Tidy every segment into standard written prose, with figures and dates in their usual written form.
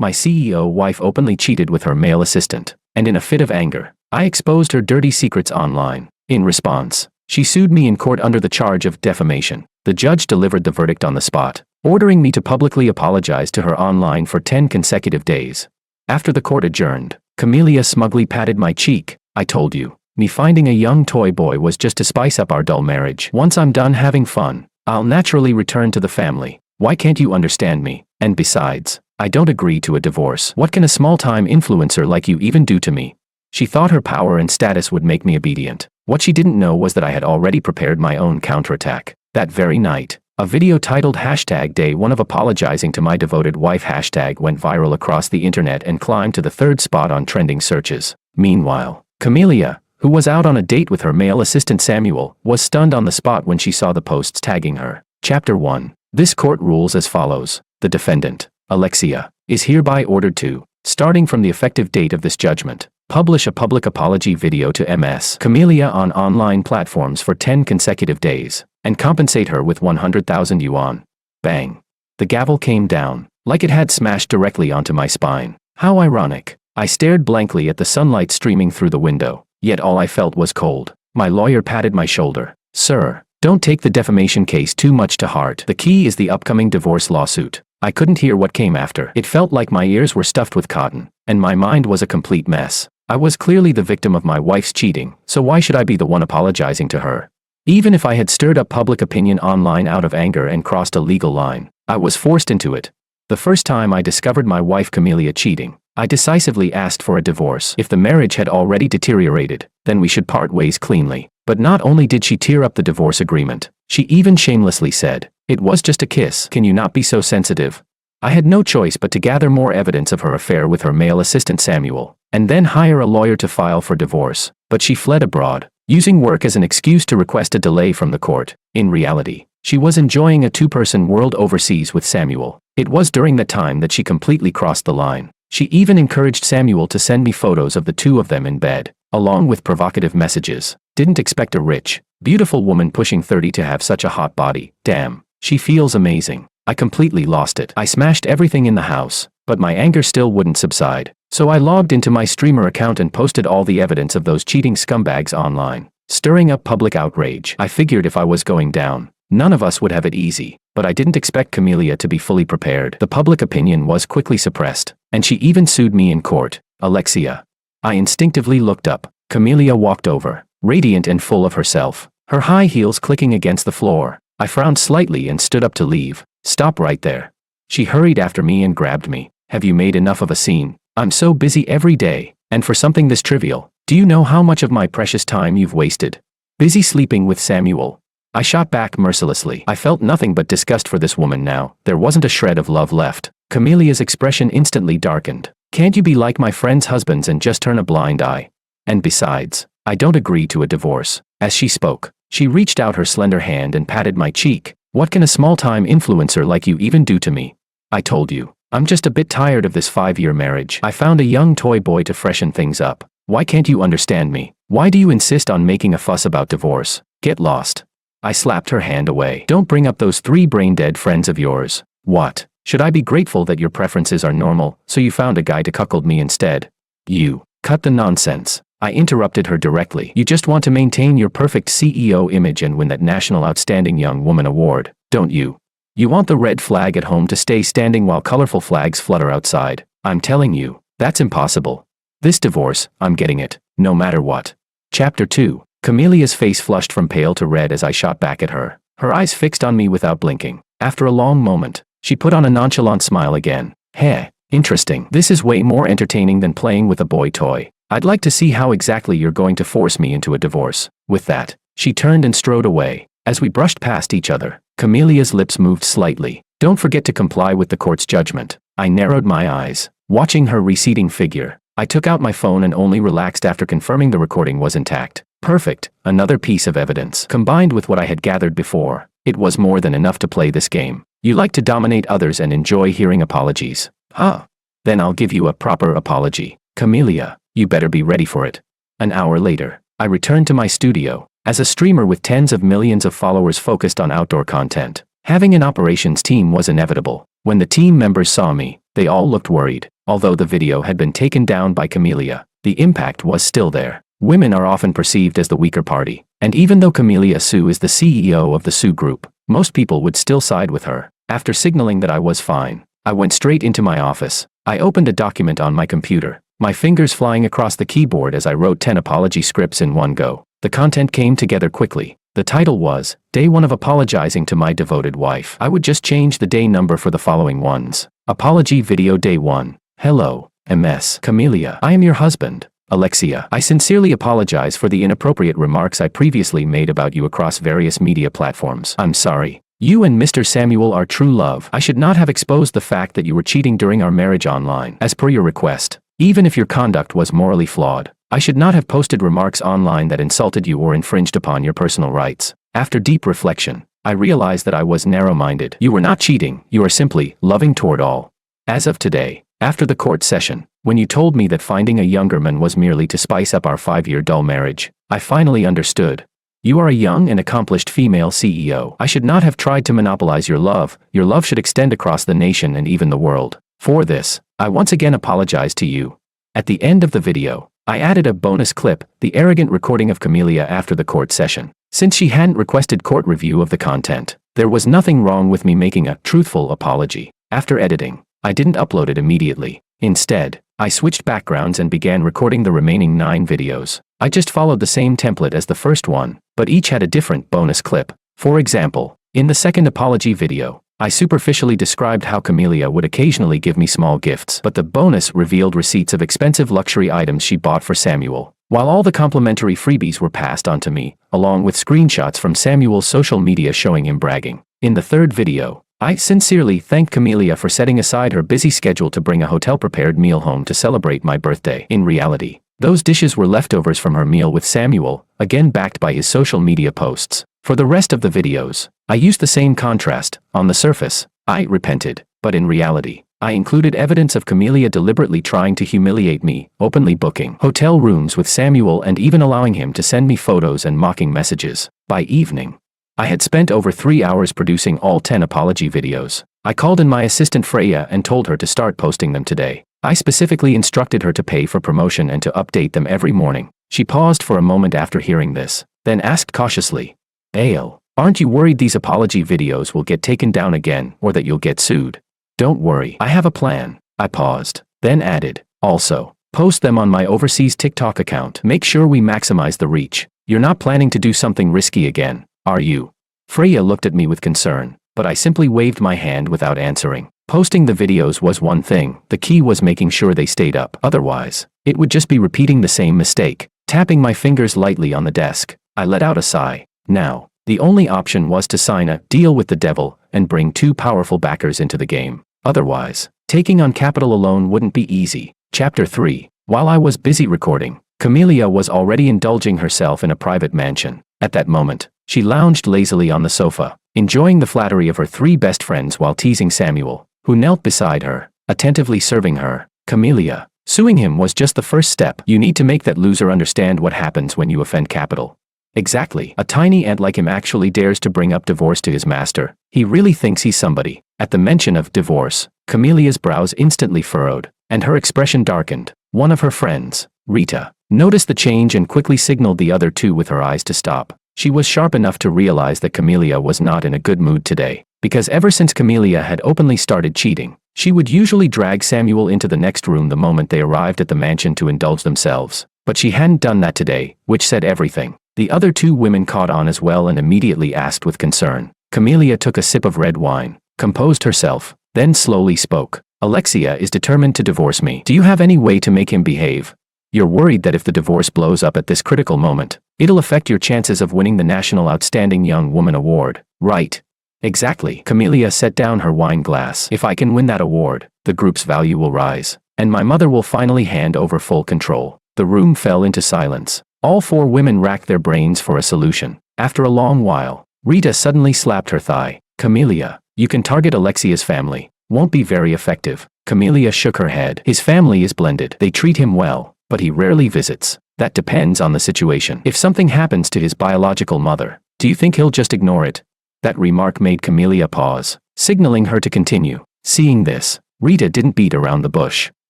My CEO wife openly cheated with her male assistant, and in a fit of anger, I exposed her dirty secrets online. In response, she sued me in court under the charge of defamation. The judge delivered the verdict on the spot, ordering me to publicly apologize to her online for 10 consecutive days. After the court adjourned, Camelia smugly patted my cheek. I told you, me finding a young toy boy was just to spice up our dull marriage. Once I'm done having fun, I'll naturally return to the family. Why can't you understand me? And besides, I don't agree to a divorce. What can a small-time influencer like you even do to me? She thought her power and status would make me obedient. What she didn't know was that I had already prepared my own counterattack. That very night, a video titled #Day1 of apologizing to my devoted wife # went viral across the internet and climbed to the 3rd spot on trending searches. Meanwhile, Camelia, who was out on a date with her male assistant Samuel, was stunned on the spot when she saw the posts tagging her. Chapter 1. This court rules as follows. The defendant, Alexia, is hereby ordered to, starting from the effective date of this judgment, publish a public apology video to Ms. Camelia on online platforms for 10 consecutive days, and compensate her with 100,000 yuan. Bang. The gavel came down, like it had smashed directly onto my spine. How ironic. I stared blankly at the sunlight streaming through the window, yet all I felt was cold. My lawyer patted my shoulder. Sir, don't take the defamation case too much to heart. The key is the upcoming divorce lawsuit. I couldn't hear what came after. It felt like my ears were stuffed with cotton, and my mind was a complete mess. I was clearly the victim of my wife's cheating, so why should I be the one apologizing to her? Even if I had stirred up public opinion online out of anger and crossed a legal line, I was forced into it. The first time I discovered my wife Camelia cheating, I decisively asked for a divorce. If the marriage had already deteriorated, then we should part ways cleanly. But not only did she tear up the divorce agreement, she even shamelessly said, "It was just a kiss. Can you not be so sensitive?" I had no choice but to gather more evidence of her affair with her male assistant Samuel, and then hire a lawyer to file for divorce. But she fled abroad, using work as an excuse to request a delay from the court. In reality, she was enjoying a 2-person world overseas with Samuel. It was during that time that she completely crossed the line. She even encouraged Samuel to send me photos of the two of them in bed, along with provocative messages. Didn't expect a rich, beautiful woman pushing 30 to have such a hot body. Damn, she feels amazing. I completely lost it. I smashed everything in the house, but my anger still wouldn't subside. So I logged into my streamer account and posted all the evidence of those cheating scumbags online, stirring up public outrage. I figured if I was going down, none of us would have it easy, but I didn't expect Camelia to be fully prepared. The public opinion was quickly suppressed, and she even sued me in court. Alexia. I instinctively looked up. Camelia walked over, radiant and full of herself, her high heels clicking against the floor. I frowned slightly and stood up to leave. Stop right there. She hurried after me and grabbed me. Have you made enough of a scene? I'm so busy every day, and for something this trivial, do you know how much of my precious time you've wasted? Busy sleeping with Samuel. I shot back mercilessly. I felt nothing but disgust for this woman now. There wasn't a shred of love left. Camelia's expression instantly darkened. Can't you be like my friends' husbands and just turn a blind eye? And besides, I don't agree to a divorce. As she spoke, she reached out her slender hand and patted my cheek. What can a small-time influencer like you even do to me? I told you, I'm just a bit tired of this 5-year marriage. I found a young toy boy to freshen things up. Why can't you understand me? Why do you insist on making a fuss about divorce? Get lost. I slapped her hand away. Don't bring up those 3 brain-dead friends of yours. What? Should I be grateful that your preferences are normal, so you found a guy to cuckold me instead? You. Cut the nonsense. I interrupted her directly. You just want to maintain your perfect CEO image and win that National Outstanding Young Woman award, don't you? You want the red flag at home to stay standing while colorful flags flutter outside. I'm telling you, that's impossible. This divorce, I'm getting it, no matter what. Chapter 2. Camelia's face flushed from pale to red as I shot back at her, her eyes fixed on me without blinking. After a long moment, she put on a nonchalant smile again. Heh, interesting. This is way more entertaining than playing with a boy toy. I'd like to see how exactly you're going to force me into a divorce. With that, she turned and strode away. As we brushed past each other, Camelia's lips moved slightly. Don't forget to comply with the court's judgment. I narrowed my eyes, watching her receding figure. I took out my phone and only relaxed after confirming the recording was intact. Perfect, another piece of evidence. Combined with what I had gathered before, it was more than enough to play this game. You like to dominate others and enjoy hearing apologies. Huh? Then I'll give you a proper apology. Camelia, you better be ready for it. An hour later, I returned to my studio. As a streamer with tens of millions of followers focused on outdoor content, having an operations team was inevitable. When the team members saw me, They all looked worried. Although the video had been taken down by Camellia, the impact was still there. Women are often perceived as the weaker party, and even though Camellia Sue is the CEO of the Sue Group, most people would still side with her. After signaling that I was fine, I went straight into my office. I opened a document on my computer, my fingers flying across the keyboard as I wrote 10 apology scripts in one go. The content came together quickly. The title was, Day 1 of Apologizing to My Devoted Wife. I would just change the day number for the following ones. Apology Video Day 1. Hello, MS. Camellia. I am your husband, Alexia. I sincerely apologize for the inappropriate remarks I previously made about you across various media platforms. I'm sorry. You and Mr. Samuel are true love. I should not have exposed the fact that you were cheating during our marriage online, as per your request. Even if your conduct was morally flawed, I should not have posted remarks online that insulted you or infringed upon your personal rights. After deep reflection, I realized that I was narrow-minded. You were not cheating, you are simply loving toward all. As of today, after the court session, when you told me that finding a younger man was merely to spice up our 5-year dull marriage, I finally understood. You are a young and accomplished female CEO. I should not have tried to monopolize your love. Your love should extend across the nation and even the world. For this, I once again apologize to you. At the end of the video, I added a bonus clip, the arrogant recording of Camellia after the court session. Since she hadn't requested court review of the content, there was nothing wrong with me making a truthful apology. After editing, I didn't upload it immediately. Instead, I switched backgrounds and began recording the remaining 9 videos. I just followed the same template as the first one, but each had a different bonus clip. For example, in the second apology video, I superficially described how Camellia would occasionally give me small gifts, but the bonus revealed receipts of expensive luxury items she bought for Samuel, while all the complimentary freebies were passed on to me, along with screenshots from Samuel's social media showing him bragging. In the third video, I sincerely thanked Camellia for setting aside her busy schedule to bring a hotel-prepared meal home to celebrate my birthday. In reality, those dishes were leftovers from her meal with Samuel, again backed by his social media posts. For the rest of the videos, I used the same contrast. On the surface, I repented, but in reality, I included evidence of Camellia deliberately trying to humiliate me, openly booking hotel rooms with Samuel and even allowing him to send me photos and mocking messages. By evening, I had spent over 3 hours producing all 10 apology videos. I called in my assistant Freya and told her to start posting them today. I specifically instructed her to pay for promotion and to update them every morning. She paused for a moment after hearing this, then asked cautiously, Ale, aren't you worried these apology videos will get taken down again or that you'll get sued? Don't worry, I have a plan. I paused, then added, also, post them on my overseas TikTok account. Make sure we maximize the reach. You're not planning to do something risky again, are you? Freya looked at me with concern, but I simply waved my hand without answering. Posting the videos was one thing, the key was making sure they stayed up. Otherwise, it would just be repeating the same mistake. Tapping my fingers lightly on the desk, I let out a sigh. Now, the only option was to sign a deal with the devil and bring 2 powerful backers into the game. Otherwise, taking on capital alone wouldn't be easy. Chapter 3. While I was busy recording, Camellia was already indulging herself in a private mansion. At that moment, she lounged lazily on the sofa, enjoying the flattery of her 3 best friends while teasing Samuel, who knelt beside her, attentively serving her. Camellia, suing him was just the first step. You need to make that loser understand what happens when you offend capital. Exactly. A tiny ant like him actually dares to bring up divorce to his master. He really thinks he's somebody. At the mention of divorce, Camellia's brows instantly furrowed, and her expression darkened. One of her friends, Rita, noticed the change and quickly signaled the other 2 with her eyes to stop. She was sharp enough to realize that Camellia was not in a good mood today, because ever since Camellia had openly started cheating, she would usually drag Samuel into the next room the moment they arrived at the mansion to indulge themselves. But she hadn't done that today, which said everything. The other 2 women caught on as well and immediately asked with concern. Camellia took a sip of red wine, composed herself, then slowly spoke. Alexia is determined to divorce me. Do you have any way to make him behave? You're worried that if the divorce blows up at this critical moment, it'll affect your chances of winning the National Outstanding Young Woman Award, right? Exactly. Camellia set down her wine glass. If I can win that award, the group's value will rise, and my mother will finally hand over full control. The room fell into silence. All 4 women racked their brains for a solution. After a long while, Rita suddenly slapped her thigh. Camellia, you can target Alexia's family. Won't be very effective. Camellia shook her head. His family is blended. They treat him well, but he rarely visits. That depends on the situation. If something happens to his biological mother, do you think he'll just ignore it? That remark made Camellia pause, signaling her to continue. Seeing this, Rita didn't beat around the bush.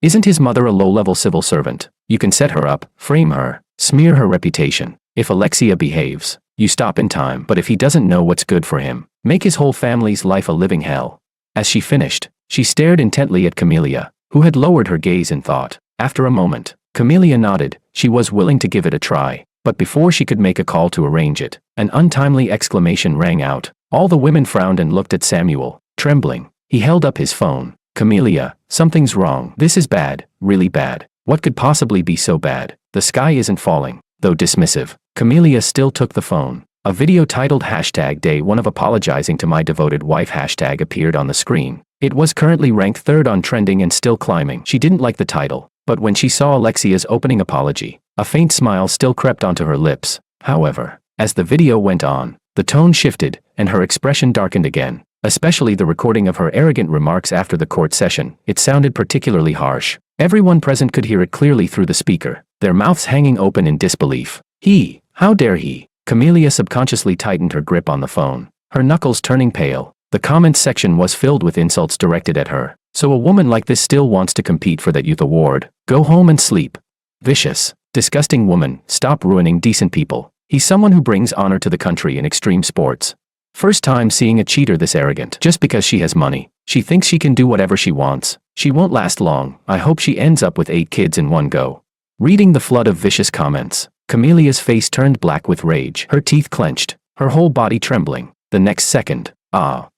Isn't his mother a low-level civil servant? You can set her up, frame her, smear her reputation. If Alexia behaves, you stop in time. But if he doesn't know what's good for him, make his whole family's life a living hell. As she finished, she stared intently at Camelia, who had lowered her gaze in thought. After a moment, Camelia nodded. She was willing to give it a try. But before she could make a call to arrange it, an untimely exclamation rang out. All the women frowned and looked at Samuel, trembling. He held up his phone. Camelia, something's wrong. This is bad, really bad. What could possibly be so bad? The sky isn't falling. Though dismissive, Camelia still took the phone. A video titled #Day1 of apologizing to my devoted wife hashtag appeared on the screen. It was currently ranked 3rd on trending and still climbing. She didn't like the title, but when she saw Alexia's opening apology, a faint smile still crept onto her lips. However, as the video went on, the tone shifted, and her expression darkened again. Especially the recording of her arrogant remarks after the court session. It sounded particularly harsh. Everyone present could hear it clearly through the speaker, their mouths hanging open in disbelief. How dare he? Camelia subconsciously tightened her grip on the phone, her knuckles turning pale. The comments section was filled with insults directed at her. So a woman like this still wants to compete for that youth award? Go home and sleep. Vicious, disgusting woman, stop ruining decent people. He's someone who brings honor to the country in extreme sports. First time seeing a cheater this arrogant. Just because she has money, she thinks she can do whatever she wants. She won't last long. I hope she ends up with 8 kids in one go. Reading the flood of vicious comments, Camelia's face turned black with rage. Her teeth clenched, her whole body trembling. The next second,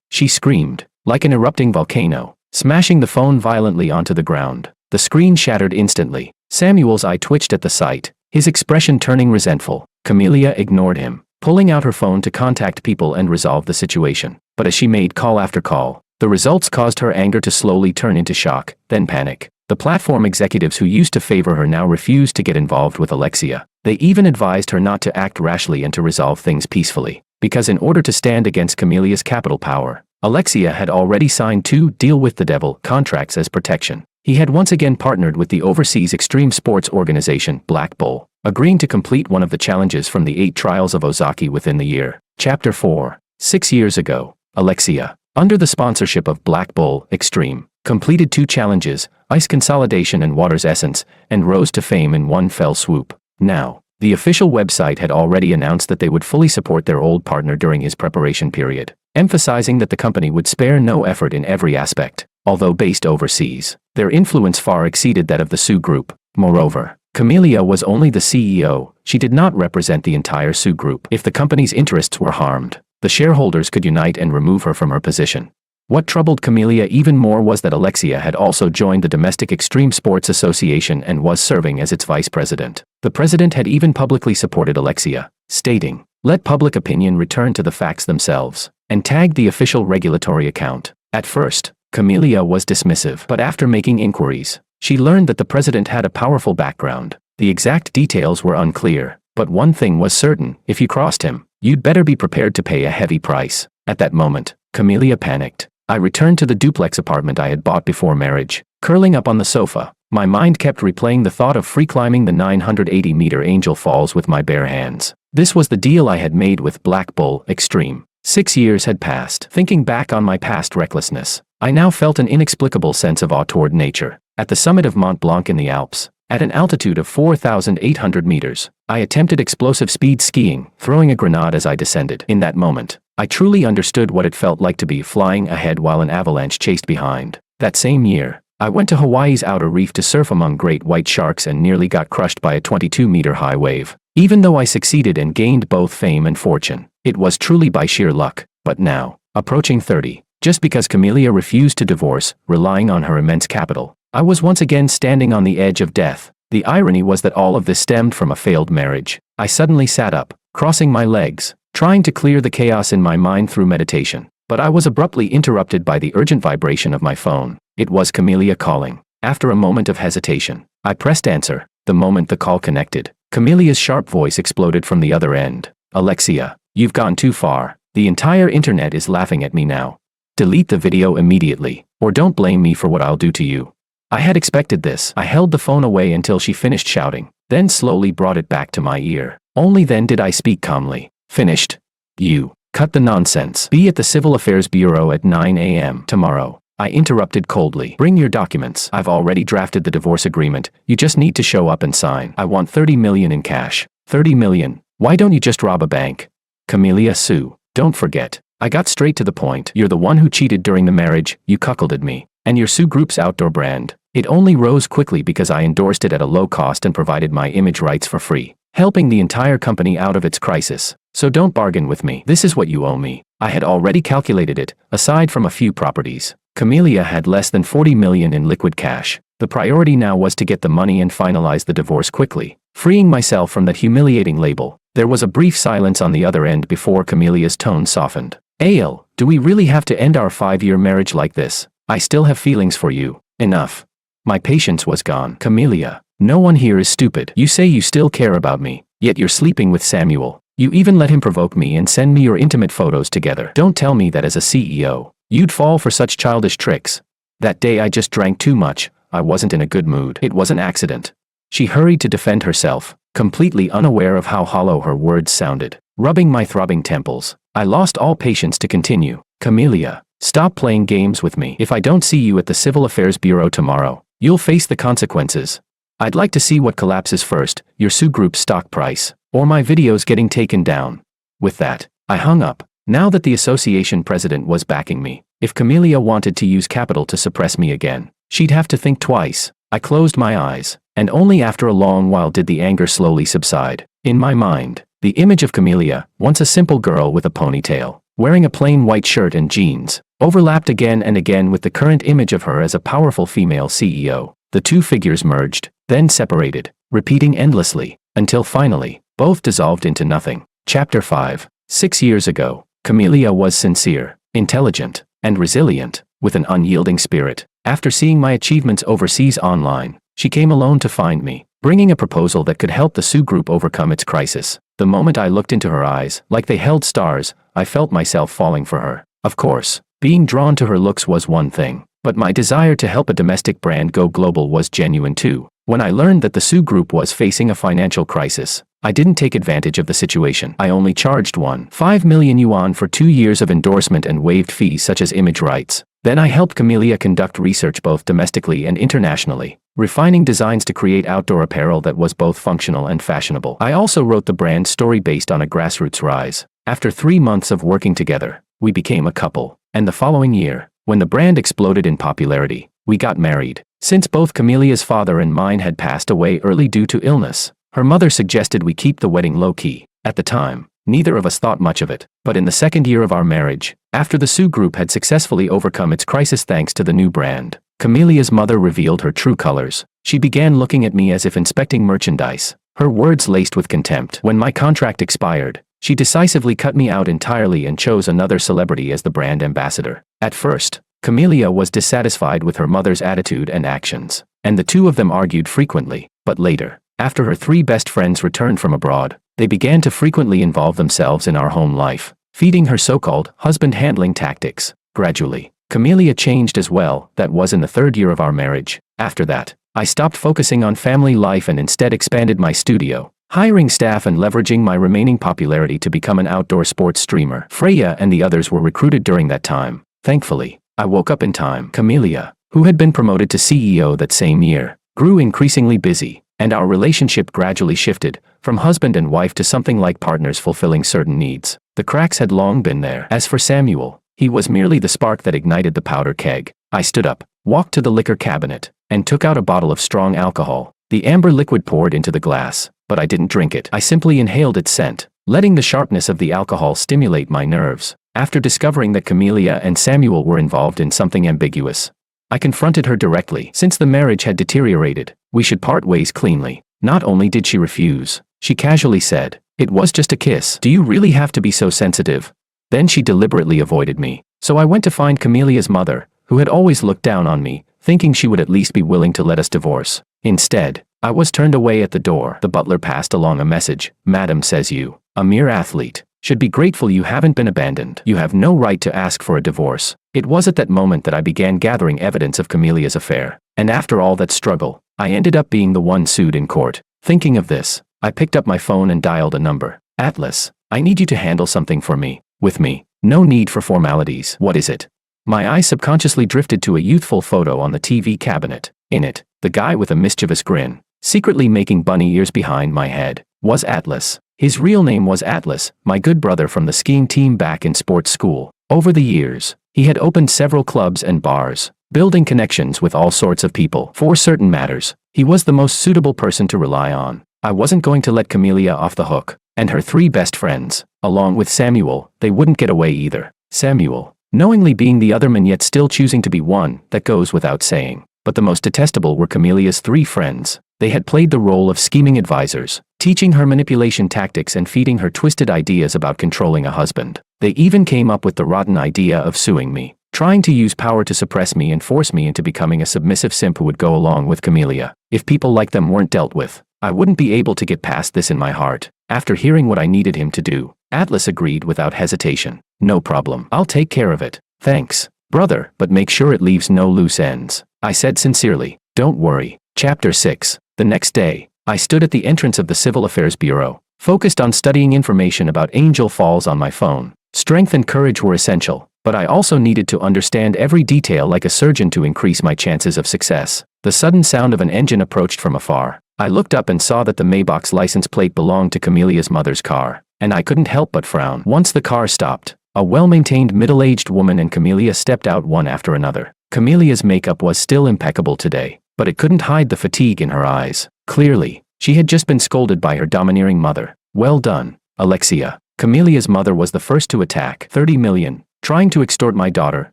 she screamed, like an erupting volcano, smashing the phone violently onto the ground. The screen shattered instantly. Samuel's eye twitched at the sight, his expression turning resentful. Camelia ignored him, pulling out her phone to contact people and resolve the situation. But as she made call after call, the results caused her anger to slowly turn into shock, then panic. The platform executives who used to favor her now refused to get involved with Alexia. They even advised her not to act rashly and to resolve things peacefully. Because in order to stand against Camelia's capital power, Alexia had already signed 2 deal with the devil contracts as protection. He had once again partnered with the overseas extreme sports organization Black Bull, agreeing to complete one of the challenges from the 8 trials of Ozaki within the year. Chapter 4. 6 years ago, Alexia, under the sponsorship of Black Bull Extreme, completed 2 challenges, Ice Consolidation and Water's Essence, and rose to fame in one fell swoop. Now, the official website had already announced that they would fully support their old partner during his preparation period, emphasizing that the company would spare no effort in every aspect. Although based overseas, their influence far exceeded that of the Sue Group. Moreover, Camelia was only the CEO. She did not represent the entire Sue Group. If the company's interests were harmed, the shareholders could unite and remove her from her position. What troubled Camelia even more was that Alexia had also joined the Domestic Extreme Sports Association and was serving as its vice president. The president had even publicly supported Alexia, stating, "Let public opinion return to the facts themselves," and tagged the official regulatory account. At first, Camelia was dismissive, but after making inquiries, she learned that the president had a powerful background. The exact details were unclear, but one thing was certain: if you crossed him, you'd better be prepared to pay a heavy price. At that moment, Camelia panicked. I returned to the duplex apartment I had bought before marriage. Curling up on the sofa, my mind kept replaying the thought of free-climbing the 980-meter Angel Falls with my bare hands. This was the deal I had made with Black Bull Extreme. 6 years had passed. Thinking back on my past recklessness, I now felt an inexplicable sense of awe toward nature. At the summit of Mont Blanc in the Alps, at an altitude of 4,800 meters, I attempted explosive speed skiing, throwing a grenade as I descended. In that moment, I truly understood what it felt like to be flying ahead while an avalanche chased behind. That same year, I went to Hawaii's outer reef to surf among great white sharks and nearly got crushed by a 22-meter high wave. Even though I succeeded and gained both fame and fortune, it was truly by sheer luck. But now, approaching 30, just because Camelia refused to divorce, relying on her immense capital, I was once again standing on the edge of death. The irony was that all of this stemmed from a failed marriage. I suddenly sat up, crossing my legs, trying to clear the chaos in my mind through meditation. But I was abruptly interrupted by the urgent vibration of my phone. It was Camelia calling. After a moment of hesitation, I pressed answer. The moment the call connected, Camelia's sharp voice exploded from the other end. "Alexia, you've gone too far. The entire internet is laughing at me now. Delete the video immediately, or don't blame me for what I'll do to you." I had expected this. I held the phone away until she finished shouting, then slowly brought it back to my ear. Only then did I speak calmly. "Finished? You. Cut the nonsense. Be at the Civil Affairs Bureau at 9 a.m. tomorrow. I interrupted coldly. Bring your documents. I've already drafted the divorce agreement. You just need to show up and sign. I want 30 million in cash. 30 million? Why don't you just rob a bank? Camellia Sue. Don't forget. I got straight to the point. You're the one who cheated during the marriage, you cuckolded me. And your Sue Group's outdoor brand. It only rose quickly because I endorsed it at a low cost and provided my image rights for free, helping the entire company out of its crisis. So don't bargain with me. This is what you owe me. I had already calculated it, aside from a few properties. Camellia had less than 40 million in liquid cash. The priority now was to get the money and finalize the divorce quickly, freeing myself from that humiliating label. There was a brief silence on the other end before Camellia's tone softened. Ale, do we really have to end our 5-year marriage like this? I still have feelings for you. Enough. My patience was gone. Camellia, no one here is stupid. You say you still care about me, yet you're sleeping with Samuel. You even let him provoke me and send me your intimate photos together. Don't tell me that as a CEO, you'd fall for such childish tricks. That day I just drank too much. I wasn't in a good mood. It was an accident. She hurried to defend herself, completely unaware of how hollow her words sounded. Rubbing my throbbing temples, I lost all patience to continue. Camellia, stop playing games with me. If I don't see you at the Civil Affairs Bureau tomorrow, you'll face the consequences. I'd like to see what collapses first, your Sue Group's stock price, or my videos getting taken down. With that, I hung up. Now that the association president was backing me, if Camellia wanted to use capital to suppress me again, she'd have to think twice. I closed my eyes, and only after a long while did the anger slowly subside. In my mind, the image of Camellia, once a simple girl with a ponytail, wearing a plain white shirt and jeans, overlapped again and again with the current image of her as a powerful female CEO. The two figures merged, then separated, repeating endlessly, until finally, both dissolved into nothing. Chapter 5. 6 years ago, Camellia was sincere, intelligent, and resilient, with an unyielding spirit. After seeing my achievements overseas online, she came alone to find me, bringing a proposal that could help the Sue Group overcome its crisis. The moment I looked into her eyes, like they held stars, I felt myself falling for her. Of course, being drawn to her looks was one thing, but my desire to help a domestic brand go global was genuine too. When I learned that the Sue Group was facing a financial crisis, I didn't take advantage of the situation. I only charged 1.5 million yuan for 2 years of endorsement and waived fees such as image rights. Then I helped Camellia conduct research both domestically and internationally, refining designs to create outdoor apparel that was both functional and fashionable. I also wrote the brand story based on a grassroots rise. After 3 months of working together, we became a couple. And the following year, when the brand exploded in popularity, we got married. Since both Camellia's father and mine had passed away early due to illness, her mother suggested we keep the wedding low-key. At the time, neither of us thought much of it. But in the second year of our marriage, after the Sue Group had successfully overcome its crisis thanks to the new brand, Camellia's mother revealed her true colors. She began looking at me as if inspecting merchandise, her words laced with contempt. When my contract expired, she decisively cut me out entirely and chose another celebrity as the brand ambassador. At first, Camellia was dissatisfied with her mother's attitude and actions, and the two of them argued frequently. But later, after her 3 best friends returned from abroad, they began to frequently involve themselves in our home life, feeding her so-called husband-handling tactics. Gradually, Camellia changed as well. That was in the 3rd year of our marriage. After that, I stopped focusing on family life and instead expanded my studio, hiring staff and leveraging my remaining popularity to become an outdoor sports streamer. Freya and the others were recruited during that time. Thankfully, I woke up in time. Camellia, who had been promoted to CEO that same year, grew increasingly busy, and our relationship gradually shifted from husband and wife to something like partners fulfilling certain needs. The cracks had long been there. As for Samuel, he was merely the spark that ignited the powder keg. I stood up, walked to the liquor cabinet, and took out a bottle of strong alcohol. The amber liquid poured into the glass, but I didn't drink it. I simply inhaled its scent, letting the sharpness of the alcohol stimulate my nerves. After discovering that Camellia and Samuel were involved in something ambiguous, I confronted her directly. Since the marriage had deteriorated, we should part ways cleanly. Not only did she refuse, she casually said, "It was just a kiss. Do you really have to be so sensitive?" Then she deliberately avoided me. So I went to find Camellia's mother, who had always looked down on me, thinking she would at least be willing to let us divorce. Instead, I was turned away at the door. The butler passed along a message. "Madam says you, a mere athlete, should be grateful you haven't been abandoned. You have no right to ask for a divorce." It was at that moment that I began gathering evidence of Camellia's affair. And after all that struggle, I ended up being the one sued in court. Thinking of this, I picked up my phone and dialed a number. "Atlas, I need you to handle something for me." "With me. No need for formalities." "What is it?" My eye subconsciously drifted to a youthful photo on the TV cabinet. In it, the guy with a mischievous grin, secretly making bunny ears behind my head, was Atlas. His real name was Atlas, my good brother from the skiing team back in sports school. Over the years, he had opened several clubs and bars, building connections with all sorts of people. For certain matters, he was the most suitable person to rely on. I wasn't going to let Camelia off the hook, and her 3 best friends, along with Samuel, they wouldn't get away either. Samuel, knowingly being the other man yet still choosing to be one, that goes without saying. But the most detestable were Camelia's 3 friends. They had played the role of scheming advisors, teaching her manipulation tactics and feeding her twisted ideas about controlling a husband. They even came up with the rotten idea of suing me, trying to use power to suppress me and force me into becoming a submissive simp who would go along with Camelia. If people like them weren't dealt with, I wouldn't be able to get past this in my heart. After hearing what I needed him to do, Atlas agreed without hesitation. No problem. I'll take care of it. Thanks, brother, but make sure it leaves no loose ends. I said sincerely. Don't worry. Chapter 6. The next day, I stood at the entrance of the Civil Affairs Bureau, focused on studying information about Angel Falls on my phone. Strength and courage were essential, but I also needed to understand every detail like a surgeon to increase my chances of success. The sudden sound of an engine approached from afar. I looked up and saw that the Maybach's license plate belonged to Camelia's mother's car, and I couldn't help but frown. Once the car stopped, a well-maintained middle-aged woman and Camelia stepped out one after another. Camelia's makeup was still impeccable today, but it couldn't hide the fatigue in her eyes. Clearly, she had just been scolded by her domineering mother. Well done, Alexia. Camelia's mother was the first to attack. 30 million, trying to extort my daughter.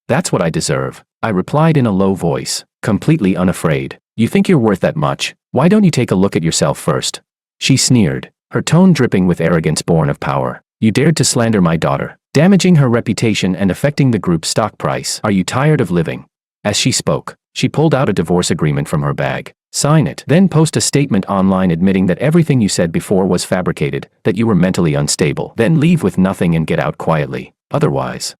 That's what I deserve, I replied in a low voice, completely unafraid. You think you're worth that much? Why don't you take a look at yourself first? She sneered, her tone dripping with arrogance born of power. You dared to slander my daughter, damaging her reputation and affecting the group's stock price. Are you tired of living? As she spoke, she pulled out a divorce agreement from her bag. Sign it, then post a statement online admitting that everything you said before was fabricated, that you were mentally unstable. Then leave with nothing and get out quietly. Otherwise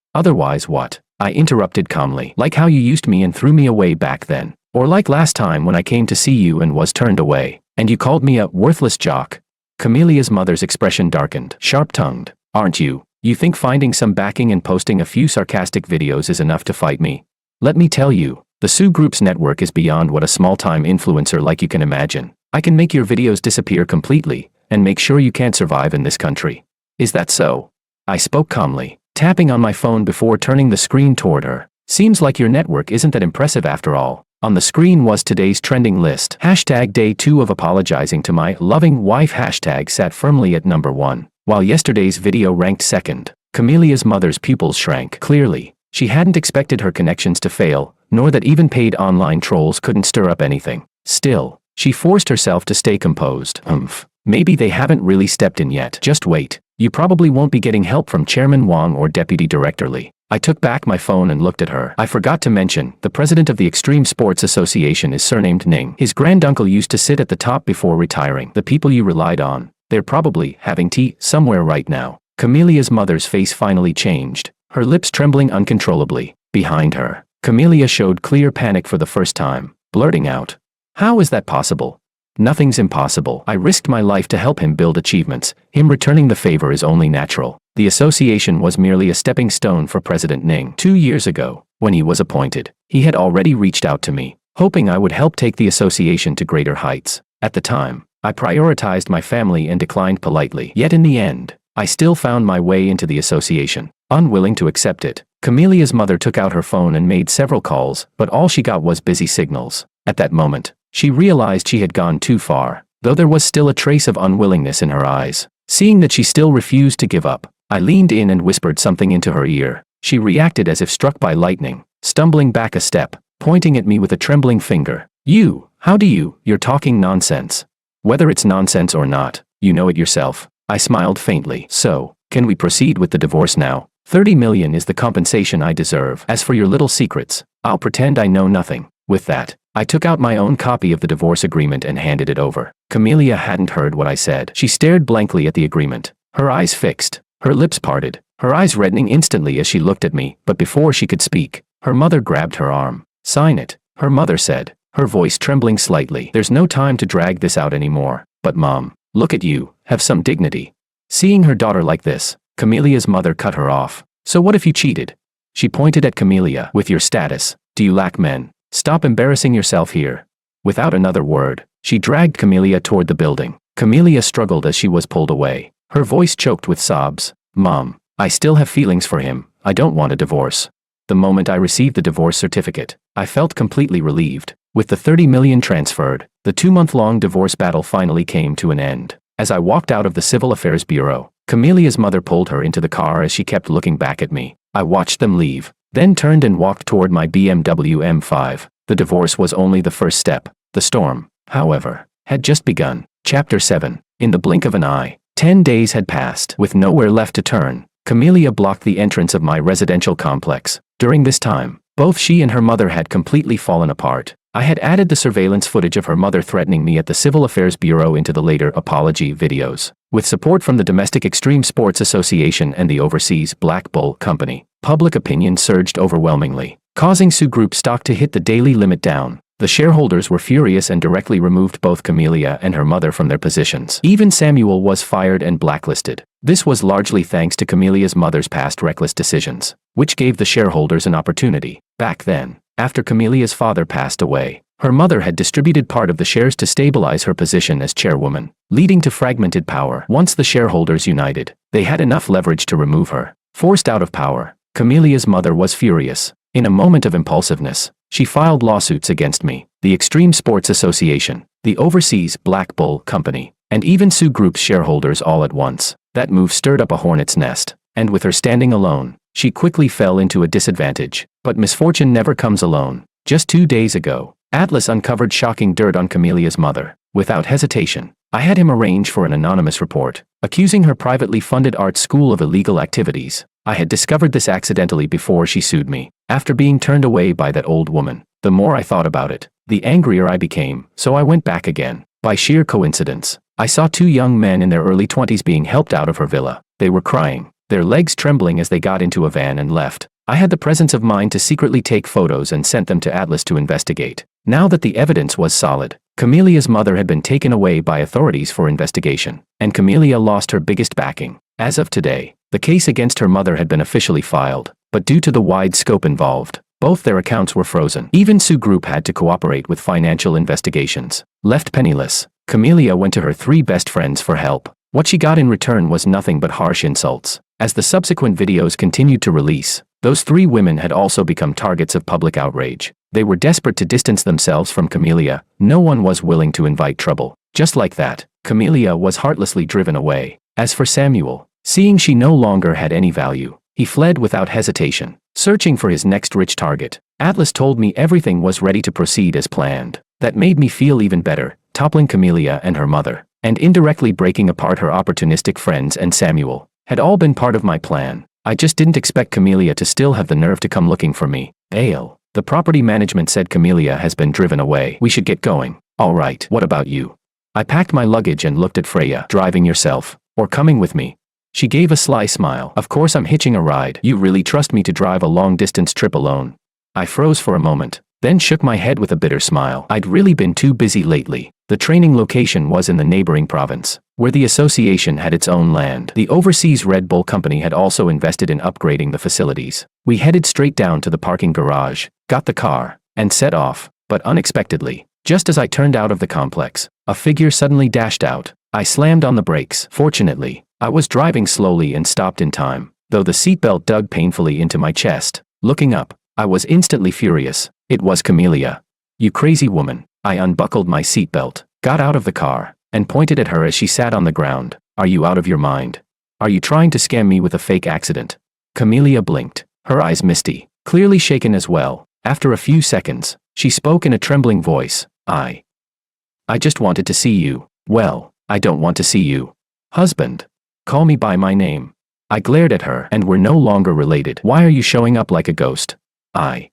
what? I interrupted calmly. Like how you used me and threw me away back then. Or like last time when I came to see you and was turned away, and you called me a worthless jock. Camelia's mother's expression darkened. Sharp-tongued. Aren't you? You think finding some backing and posting a few sarcastic videos is enough to fight me? Let me tell you, the Sue Group's network is beyond what a small-time influencer like you can imagine. I can make your videos disappear completely, and make sure you can't survive in this country. Is that so? I spoke calmly, tapping on my phone before turning the screen toward her. Seems like your network isn't that impressive after all. On the screen was today's trending list. Hashtag day 2 of apologizing to my loving wife hashtag sat firmly at number 1, while yesterday's video ranked second. Camelia's mother's pupils shrank. Clearly, she hadn't expected her connections to fail, nor that even paid online trolls couldn't stir up anything. Still, she forced herself to stay composed. Maybe they haven't really stepped in yet. Just wait. You probably won't be getting help from Chairman Wang or Deputy Director Li. I took back my phone and looked at her. I forgot to mention, the president of the Extreme Sports Association is surnamed Ning. His granduncle used to sit at the top before retiring. The people you relied on, they're probably having tea somewhere right now. Camelia's mother's face finally changed, her lips trembling uncontrollably. Behind her, Camelia showed clear panic for the first time, blurting out, "How is that possible? Nothing's impossible. I risked my life to help him build achievements. Him returning the favor is only natural." The association was merely a stepping stone for President Ning. 2 years ago, when he was appointed, he had already reached out to me, hoping I would help take the association to greater heights. At the time, I prioritized my family and declined politely. Yet in the end, I still found my way into the association. Unwilling to accept it, Camelia's mother took out her phone and made several calls, but all she got was busy signals. At that moment, she realized she had gone too far, though there was still a trace of unwillingness in her eyes. Seeing that she still refused to give up, I leaned in and whispered something into her ear. She reacted as if struck by lightning, stumbling back a step, pointing at me with a trembling finger. You're talking nonsense. Whether it's nonsense or not, you know it yourself. I smiled faintly. So, can we proceed with the divorce now? 30 million is the compensation I deserve. As for your little secrets, I'll pretend I know nothing. With that, I took out my own copy of the divorce agreement and handed it over. Camelia hadn't heard what I said. She stared blankly at the agreement, her eyes fixed, her lips parted, her eyes reddening instantly as she looked at me, but before she could speak, her mother grabbed her arm. "Sign it," her mother said, her voice trembling slightly. "There's no time to drag this out anymore." "But Mom, look at you, have some dignity." Seeing her daughter like this, Camelia's mother cut her off. "So what if you cheated? She pointed at Camelia. With your status, do you lack men? Stop embarrassing yourself here. Without another word, she dragged Camelia toward the building. Camelia struggled as she was pulled away. Her voice choked with sobs. Mom, I still have feelings for him. I don't want a divorce. The moment I received the divorce certificate, I felt completely relieved. With the $30 million transferred, the 2-month-long divorce battle finally came to an end. As I walked out of the Civil Affairs Bureau, Camelia's mother pulled her into the car as she kept looking back at me. I watched them leave, then turned and walked toward my BMW M5. The divorce was only the first step. The storm, however, had just begun. Chapter 7. In the blink of an eye, 10 days had passed. With nowhere left to turn, Camelia blocked the entrance of my residential complex. During this time, both she and her mother had completely fallen apart. I had added the surveillance footage of her mother threatening me at the Civil Affairs Bureau into the later apology videos. With support from the Domestic Extreme Sports Association and the overseas Black Bull Company, public opinion surged overwhelmingly, causing Sioux Group stock to hit the daily limit down. The shareholders were furious and directly removed both Camelia and her mother from their positions. Even Samuel was fired and blacklisted. This was largely thanks to Camelia's mother's past reckless decisions, which gave the shareholders an opportunity. Back then, after Camelia's father passed away, her mother had distributed part of the shares to stabilize her position as chairwoman, leading to fragmented power. Once the shareholders united, they had enough leverage to remove her. Forced out of power, Camelia's mother was furious. In a moment of impulsiveness, she filed lawsuits against me, the Extreme Sports Association, the overseas Black Bull Company, and even Sioux Group's shareholders all at once. That move stirred up a hornet's nest, and with her standing alone, she quickly fell into a disadvantage. But misfortune never comes alone. Just 2 days ago, Atlas uncovered shocking dirt on Camelia's mother. Without hesitation, I had him arrange for an anonymous report, accusing her privately funded art school of illegal activities. I had discovered this accidentally before she sued me. After being turned away by that old woman, the more I thought about it, the angrier I became, so I went back again. By sheer coincidence, I saw 2 young men in their early 20s being helped out of her villa. They were crying, their legs trembling as they got into a van and left. I had the presence of mind to secretly take photos and sent them to Atlas to investigate. Now that the evidence was solid, Camelia's mother had been taken away by authorities for investigation, and Camelia lost her biggest backing. As of today, the case against her mother had been officially filed, but due to the wide scope involved, both their accounts were frozen. Even Sioux Group had to cooperate with financial investigations. Left penniless, Camelia went to her 3 best friends for help. What she got in return was nothing but harsh insults. As the subsequent videos continued to release, those 3 women had also become targets of public outrage. They were desperate to distance themselves from Camelia. No one was willing to invite trouble. Just like that, Camelia was heartlessly driven away. As for Samuel, seeing she no longer had any value, he fled without hesitation, searching for his next rich target. Atlas told me everything was ready to proceed as planned. That made me feel even better, toppling Camelia and her mother, and indirectly breaking apart her opportunistic friends and Samuel, had all been part of my plan. I just didn't expect Camelia to still have the nerve to come looking for me. Ale. The property management said Camelia has been driven away. We should get going. All right, what about you? I packed my luggage and looked at Freya. Driving yourself, or coming with me? She gave a sly smile. Of course I'm hitching a ride. You really trust me to drive a long-distance trip alone? I froze for a moment, then shook my head with a bitter smile. I'd really been too busy lately. The training location was in the neighboring province, where the association had its own land. The overseas Red Bull Company had also invested in upgrading the facilities. We headed straight down to the parking garage, got the car, and set off. But unexpectedly, just as I turned out of the complex, a figure suddenly dashed out. I slammed on the brakes. Fortunately, I was driving slowly and stopped in time, though the seatbelt dug painfully into my chest. Looking up, I was instantly furious. It was Camelia. You crazy woman. I unbuckled my seatbelt, got out of the car, and pointed at her as she sat on the ground. Are you out of your mind? Are you trying to scam me with a fake accident? Camelia blinked, her eyes misty, clearly shaken as well. After a few seconds, she spoke in a trembling voice. I just wanted to see you. Well, I don't want to see you. Husband. Call me by my name. I glared at her. And we're no longer related. Why are you showing up like a ghost? I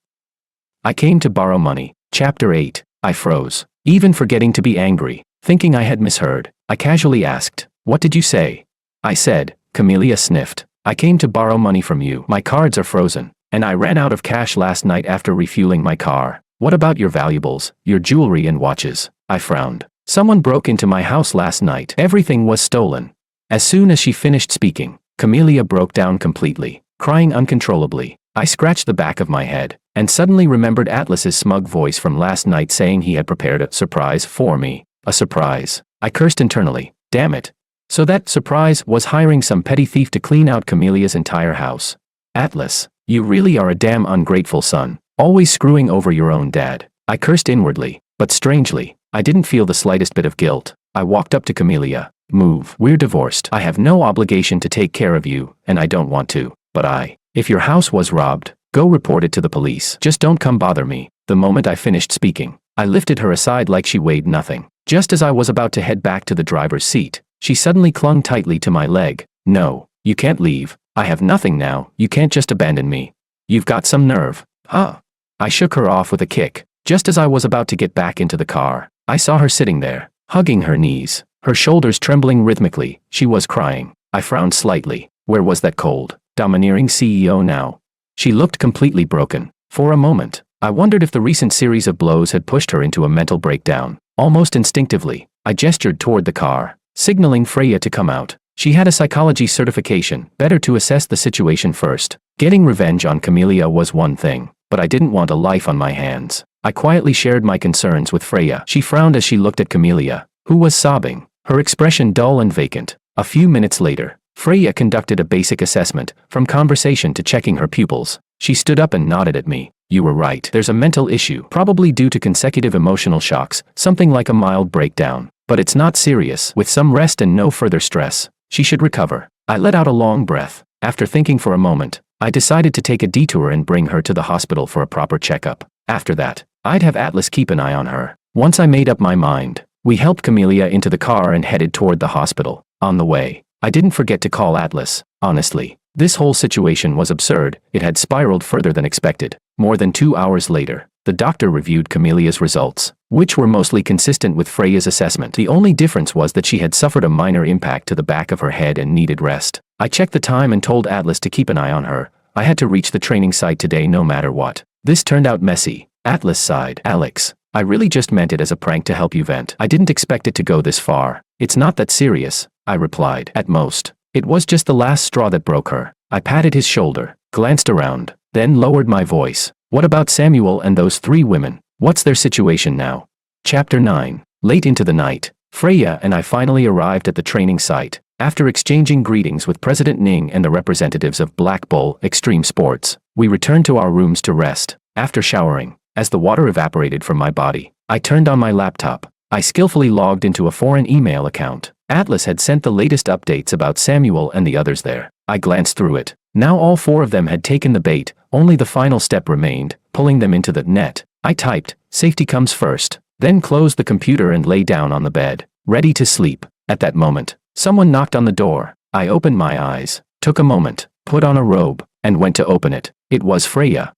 came to borrow money. Chapter 8. I froze, even forgetting to be angry. Thinking I had misheard, I casually asked, what did you say? I said. Camelia sniffed. I came to borrow money from you. My cards are frozen, and I ran out of cash last night after refueling my car. What about your valuables, your jewelry and watches? I frowned. Someone broke into my house last night. Everything was stolen. As soon as she finished speaking, Camelia broke down completely, crying uncontrollably. I scratched the back of my head, and suddenly remembered Atlas's smug voice from last night saying he had prepared a surprise for me. A surprise. I cursed internally. Damn it. So that surprise was hiring some petty thief to clean out Camelia's entire house. Atlas, you really are a damn ungrateful son, always screwing over your own dad. I cursed inwardly, but strangely, I didn't feel the slightest bit of guilt. I walked up to Camelia. Move. We're divorced. I have no obligation to take care of you, and I don't want to. But if your house was robbed, go report it to the police. Just don't come bother me. The moment I finished speaking, I lifted her aside like she weighed nothing. Just as I was about to head back to the driver's seat, she suddenly clung tightly to my leg. No, you can't leave. I have nothing now. You can't just abandon me. You've got some nerve. Huh? I shook her off with a kick. Just as I was about to get back into the car, I saw her sitting there, hugging her knees, her shoulders trembling rhythmically. She was crying. I frowned slightly. Where was that cold, domineering CEO now? She looked completely broken. For a moment, I wondered if the recent series of blows had pushed her into a mental breakdown. Almost instinctively, I gestured toward the car, signaling Freya to come out. She had a psychology certification, better to assess the situation first. Getting revenge on Camelia was one thing, but I didn't want a life on my hands. I quietly shared my concerns with Freya. She frowned as she looked at Camelia, who was sobbing, her expression dull and vacant. A few minutes later, Freya conducted a basic assessment, from conversation to checking her pupils. She stood up and nodded at me. You were right. There's a mental issue, probably due to consecutive emotional shocks, something like a mild breakdown. But it's not serious. With some rest and no further stress, she should recover. I let out a long breath. After thinking for a moment, I decided to take a detour and bring her to the hospital for a proper checkup. After that, I'd have Atlas keep an eye on her. Once I made up my mind, we helped Camelia into the car and headed toward the hospital. On the way, I didn't forget to call Atlas. Honestly, this whole situation was absurd. It had spiraled further than expected. More than 2 hours later, the doctor reviewed Camelia's results, which were mostly consistent with Freya's assessment. The only difference was that she had suffered a minor impact to the back of her head and needed rest. I checked the time and told Atlas to keep an eye on her. I had to reach the training site today no matter what. This turned out messy. Atlas sighed. Alex, I really just meant it as a prank to help you vent. I didn't expect it to go this far. It's not that serious, I replied. At most, it was just the last straw that broke her. I patted his shoulder, glanced around, then lowered my voice. What about Samuel and those 3 women? What's their situation now? Chapter 9. Late into the night, Freya and I finally arrived at the training site. After exchanging greetings with President Ning and the representatives of Black Bull Extreme Sports, we returned to our rooms to rest. After showering, as the water evaporated from my body, I turned on my laptop. I skillfully logged into a foreign email account. Atlas had sent the latest updates about Samuel and the others there. I glanced through it. Now all 4 of them had taken the bait, only the final step remained, pulling them into the net. I typed, safety comes first, then closed the computer and lay down on the bed, ready to sleep. At that moment, someone knocked on the door. I opened my eyes, took a moment, put on a robe, and went to open it. It was Freya.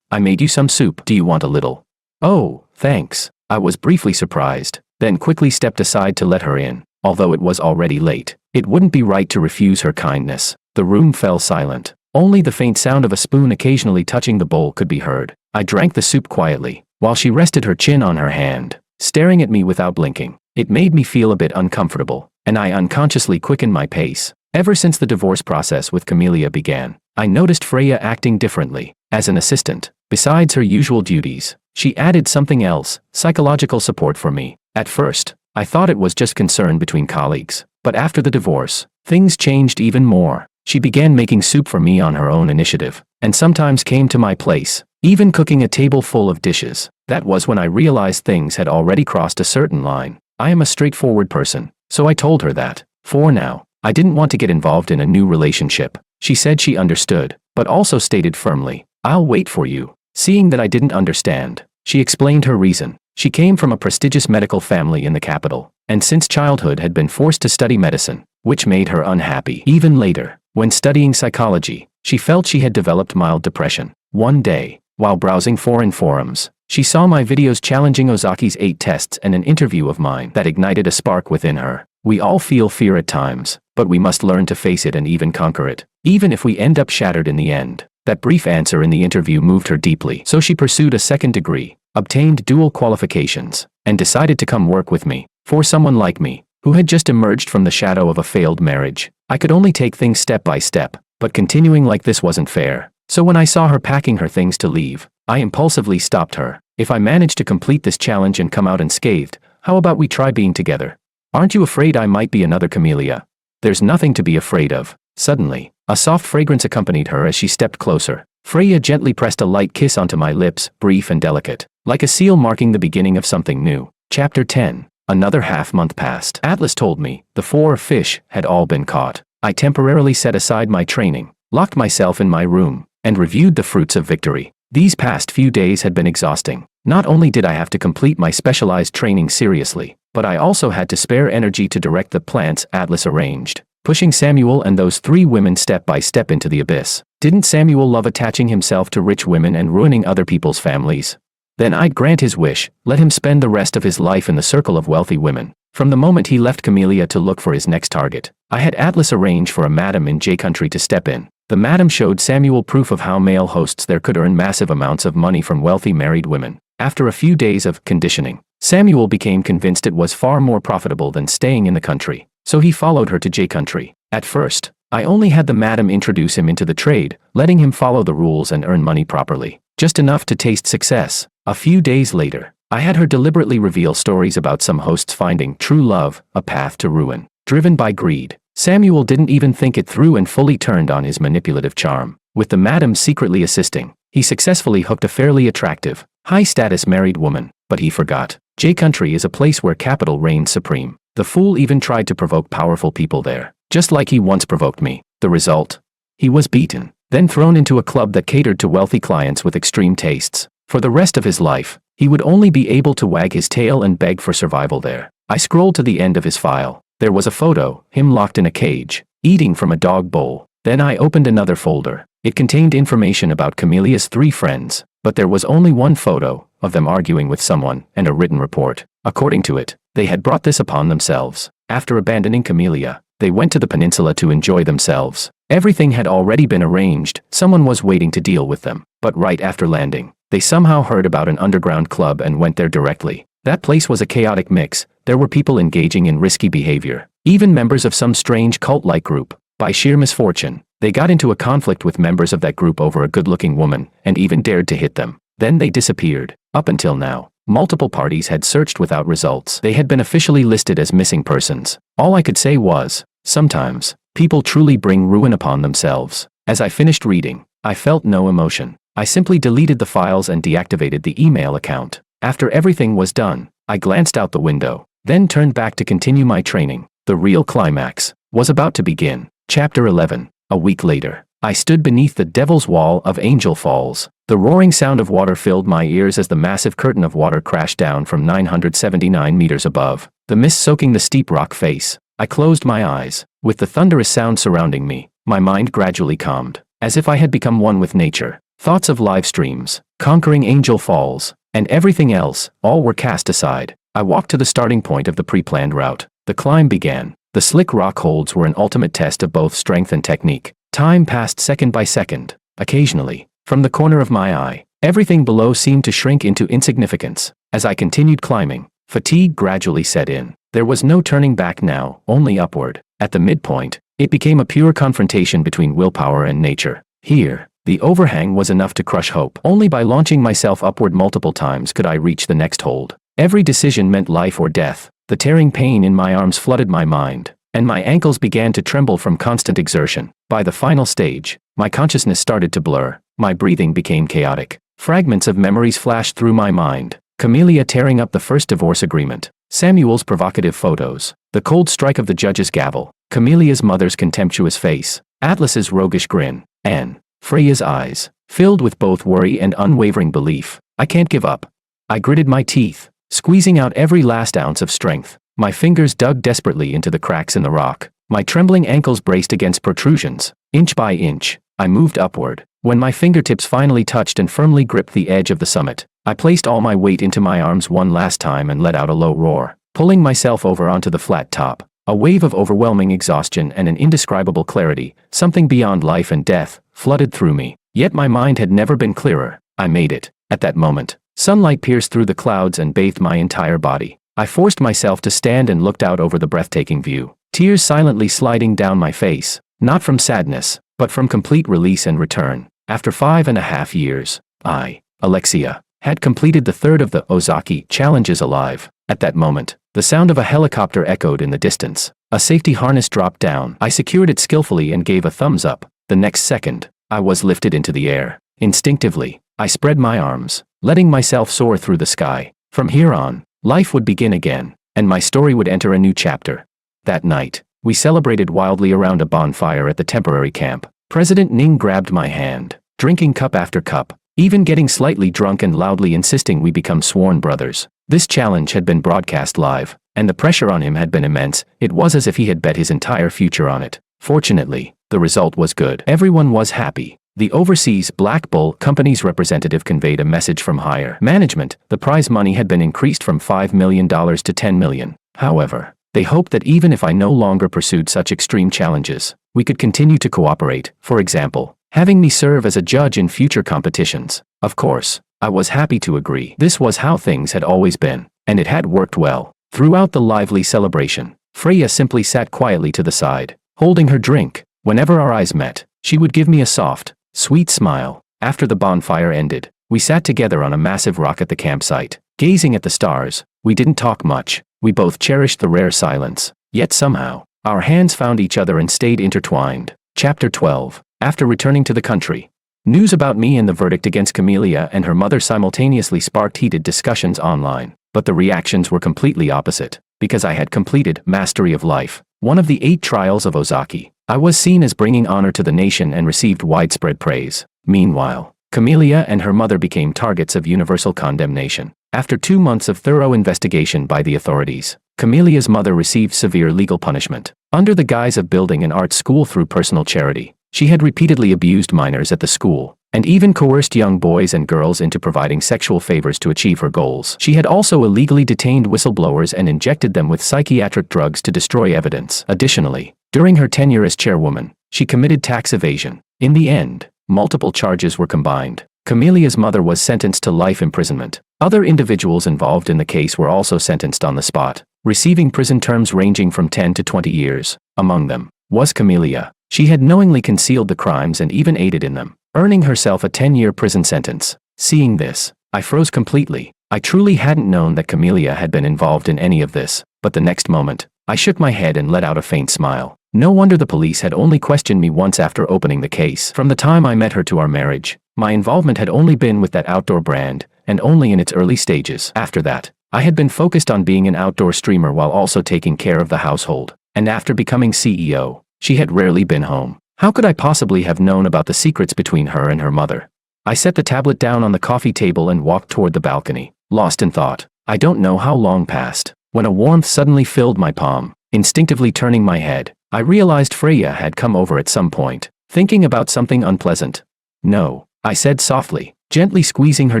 I made you some soup. Do you want a little? Oh, thanks. I was briefly surprised, then quickly stepped aside to let her in. Although it was already late, it wouldn't be right to refuse her kindness. The room fell silent. Only the faint sound of a spoon occasionally touching the bowl could be heard. I drank the soup quietly, while she rested her chin on her hand, staring at me without blinking. It made me feel a bit uncomfortable, and I unconsciously quickened my pace. Ever since the divorce process with Camelia began, I noticed Freya acting differently. As an assistant, besides her usual duties, she added something else, psychological support for me. At first, I thought it was just concern between colleagues, but after the divorce, things changed even more. She began making soup for me on her own initiative, and sometimes came to my place, even cooking a table full of dishes. That was when I realized things had already crossed a certain line. I am a straightforward person, so I told her that, for now, I didn't want to get involved in a new relationship. She said she understood, but also stated firmly, I'll wait for you. Seeing that I didn't understand, she explained her reason. She came from a prestigious medical family in the capital, and since childhood had been forced to study medicine, which made her unhappy. Even later, when studying psychology, she felt she had developed mild depression. One day, while browsing foreign forums, she saw my videos challenging Ozaki's 8 tests and an interview of mine that ignited a spark within her. We all feel fear at times, but we must learn to face it and even conquer it, even if we end up shattered in the end. That brief answer in the interview moved her deeply, so she pursued a second degree, obtained dual qualifications, and decided to come work with me. For someone like me, who had just emerged from the shadow of a failed marriage, I could only take things step by step, but continuing like this wasn't fair. So when I saw her packing her things to leave, I impulsively stopped her. If I manage to complete this challenge and come out unscathed, how about we try being together? Aren't you afraid I might be another Camellia? There's nothing to be afraid of. Suddenly, a soft fragrance accompanied her as she stepped closer. Freya gently pressed a light kiss onto my lips, brief and delicate, like a seal marking the beginning of something new. Chapter 10. Another half-month passed. Atlas told me the 4 fish had all been caught. I temporarily set aside my training, locked myself in my room, and reviewed the fruits of victory. These past few days had been exhausting. Not only did I have to complete my specialized training seriously, but I also had to spare energy to direct the plans Atlas arranged, pushing Samuel and those 3 women step by step into the abyss. Didn't Samuel love attaching himself to rich women and ruining other people's families? Then I'd grant his wish, let him spend the rest of his life in the circle of wealthy women. From the moment he left Camellia to look for his next target, I had Atlas arrange for a madam in J Country to step in. The madam showed Samuel proof of how male hosts there could earn massive amounts of money from wealthy married women. After a few days of conditioning, Samuel became convinced it was far more profitable than staying in the country, so he followed her to J Country. At first, I only had the madam introduce him into the trade, letting him follow the rules and earn money properly, just enough to taste success. A few days later, I had her deliberately reveal stories about some hosts finding true love, a path to ruin. Driven by greed, Samuel didn't even think it through and fully turned on his manipulative charm. With the madam secretly assisting, he successfully hooked a fairly attractive, high-status married woman. But he forgot, J Country is a place where capital reigns supreme. The fool even tried to provoke powerful people there, just like he once provoked me. The result? He was beaten, then thrown into a club that catered to wealthy clients with extreme tastes. For the rest of his life, he would only be able to wag his tail and beg for survival there. I scrolled to the end of his file. There was a photo, him locked in a cage, eating from a dog bowl. Then I opened another folder. It contained information about Camellia's 3 friends, but there was only one photo, of them arguing with someone, and a written report. According to it, they had brought this upon themselves. After abandoning Camellia, they went to the peninsula to enjoy themselves. Everything had already been arranged, someone was waiting to deal with them. But right after landing, they somehow heard about an underground club and went there directly. That place was a chaotic mix. There were people engaging in risky behavior, even members of some strange cult-like group. By sheer misfortune, they got into a conflict with members of that group over a good-looking woman, and even dared to hit them. Then they disappeared. Up until now, multiple parties had searched without results. They had been officially listed as missing persons. All I could say was, sometimes, people truly bring ruin upon themselves. As I finished reading, I felt no emotion. I simply deleted the files and deactivated the email account. After everything was done, I glanced out the window, then turned back to continue my training. The real climax was about to begin. Chapter 11. A week later, I stood beneath the Devil's Wall of Angel Falls. The roaring sound of water filled my ears as the massive curtain of water crashed down from 979 meters above, the mist soaking the steep rock face. I closed my eyes. With the thunderous sound surrounding me, my mind gradually calmed, as if I had become one with nature. Thoughts of live streams, conquering Angel Falls, and everything else, all were cast aside. I walked to the starting point of the pre-planned route. The climb began. The slick rock holds were an ultimate test of both strength and technique. Time passed second by second. Occasionally, from the corner of my eye, everything below seemed to shrink into insignificance. As I continued climbing, fatigue gradually set in. There was no turning back now, only upward. At the midpoint, it became a pure confrontation between willpower and nature. Here, the overhang was enough to crush hope. Only by launching myself upward multiple times could I reach the next hold. Every decision meant life or death. The tearing pain in my arms flooded my mind, and my ankles began to tremble from constant exertion. By the final stage, my consciousness started to blur. My breathing became chaotic. Fragments of memories flashed through my mind. Camellia tearing up the first divorce agreement. Samuel's provocative photos. The cold strike of the judge's gavel. Camellia's mother's contemptuous face. Atlas's roguish grin. And Freya's eyes, filled with both worry and unwavering belief. I can't give up. I gritted my teeth, squeezing out every last ounce of strength. My fingers dug desperately into the cracks in the rock. My trembling ankles braced against protrusions. Inch by inch, I moved upward. When my fingertips finally touched and firmly gripped the edge of the summit, I placed all my weight into my arms one last time and let out a low roar, pulling myself over onto the flat top. A wave of overwhelming exhaustion and an indescribable clarity, something beyond life and death, flooded through me. Yet my mind had never been clearer. I made it. At that moment, sunlight pierced through the clouds and bathed my entire body. I forced myself to stand and looked out over the breathtaking view, tears silently sliding down my face, not from sadness, but from complete release and return. After 5.5 years, I, Alexia, had completed the third of the Ozaki challenges alive. At that moment, the sound of a helicopter echoed in the distance. A safety harness dropped down. I secured it skillfully and gave a thumbs up. The next second, I was lifted into the air. Instinctively, I spread my arms, letting myself soar through the sky. From here on, life would begin again, and my story would enter a new chapter. That night, we celebrated wildly around a bonfire at the temporary camp. President Ning grabbed my hand, drinking cup after cup, even getting slightly drunk and loudly insisting we become sworn brothers. This challenge had been broadcast live, and the pressure on him had been immense. It was as if he had bet his entire future on it. Fortunately, the result was good. Everyone was happy. The overseas Black Bull company's representative conveyed a message from higher management. The prize money had been increased from $5 million to $10 million. However, they hoped that even if I no longer pursued such extreme challenges, we could continue to cooperate, for example, having me serve as a judge in future competitions. Of course, I was happy to agree. This was how things had always been, and it had worked well. Throughout the lively celebration, Freya simply sat quietly to the side, holding her drink. Whenever our eyes met, she would give me a soft, sweet smile. After the bonfire ended, we sat together on a massive rock at the campsite, gazing at the stars. We didn't talk much. We both cherished the rare silence. Yet somehow, our hands found each other and stayed intertwined. Chapter 12. After returning to the country, news about me and the verdict against Camellia and her mother simultaneously sparked heated discussions online. But the reactions were completely opposite. Because I had completed Mastery of Life, one of the 8 trials of Ozaki, I was seen as bringing honor to the nation and received widespread praise. Meanwhile, Camellia and her mother became targets of universal condemnation. After 2 months of thorough investigation by the authorities, Camellia's mother received severe legal punishment. Under the guise of building an art school through personal charity, she had repeatedly abused minors at the school, and even coerced young boys and girls into providing sexual favors to achieve her goals. She had also illegally detained whistleblowers and injected them with psychiatric drugs to destroy evidence. Additionally, during her tenure as chairwoman, she committed tax evasion. In the end, multiple charges were combined. Camellia's mother was sentenced to life imprisonment. Other individuals involved in the case were also sentenced on the spot, receiving prison terms ranging from 10 to 20 years. Among them was Camellia. She had knowingly concealed the crimes and even aided in them, earning herself a 10-year prison sentence. Seeing this, I froze completely. I truly hadn't known that Camellia had been involved in any of this, but the next moment, I shook my head and let out a faint smile. No wonder the police had only questioned me once after opening the case. From the time I met her to our marriage, my involvement had only been with that outdoor brand, and only in its early stages. After that, I had been focused on being an outdoor streamer while also taking care of the household. And after becoming CEO, she had rarely been home. How could I possibly have known about the secrets between her and her mother? I set the tablet down on the coffee table and walked toward the balcony, lost in thought. I don't know how long passed, when a warmth suddenly filled my palm. Instinctively turning my head, I realized Freya had come over at some point, thinking about something unpleasant. No, I said softly, gently squeezing her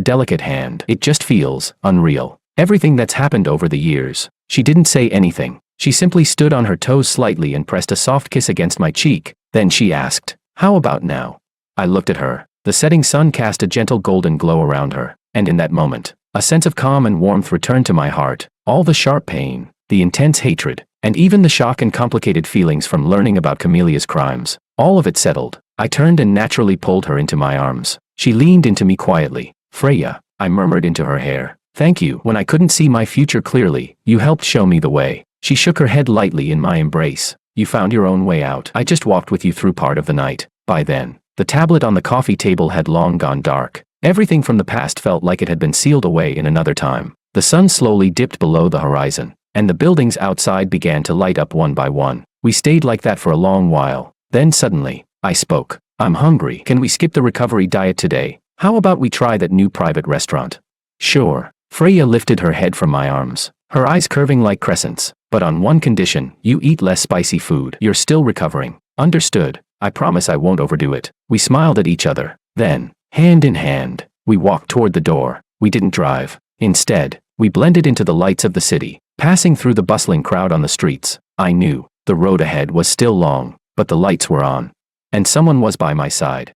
delicate hand. It just feels unreal. Everything that's happened over the years. She didn't say anything. She simply stood on her toes slightly and pressed a soft kiss against my cheek. Then she asked, "How about now?" I looked at her. The setting sun cast a gentle golden glow around her, and in that moment, a sense of calm and warmth returned to my heart. All the sharp pain, the intense hatred, and even the shock and complicated feelings from learning about Camellia's crimes, all of it settled. I turned and naturally pulled her into my arms. She leaned into me quietly. "Freya," I murmured into her hair. "Thank you. When I couldn't see my future clearly, you helped show me the way." She shook her head lightly in my embrace. "You found your own way out. I just walked with you through part of the night." By then, the tablet on the coffee table had long gone dark. Everything from the past felt like it had been sealed away in another time. The sun slowly dipped below the horizon, and the buildings outside began to light up one by one. We stayed like that for a long while. Then suddenly, I spoke. "I'm hungry. Can we skip the recovery diet today? How about we try that new private restaurant?" "Sure." Freya lifted her head from my arms, her eyes curving like crescents. "But on one condition, you eat less spicy food. You're still recovering." "Understood. I promise I won't overdo it." We smiled at each other. Then, hand in hand, we walked toward the door. We didn't drive. Instead, we blended into the lights of the city, passing through the bustling crowd on the streets. I knew the road ahead was still long, but the lights were on, and someone was by my side.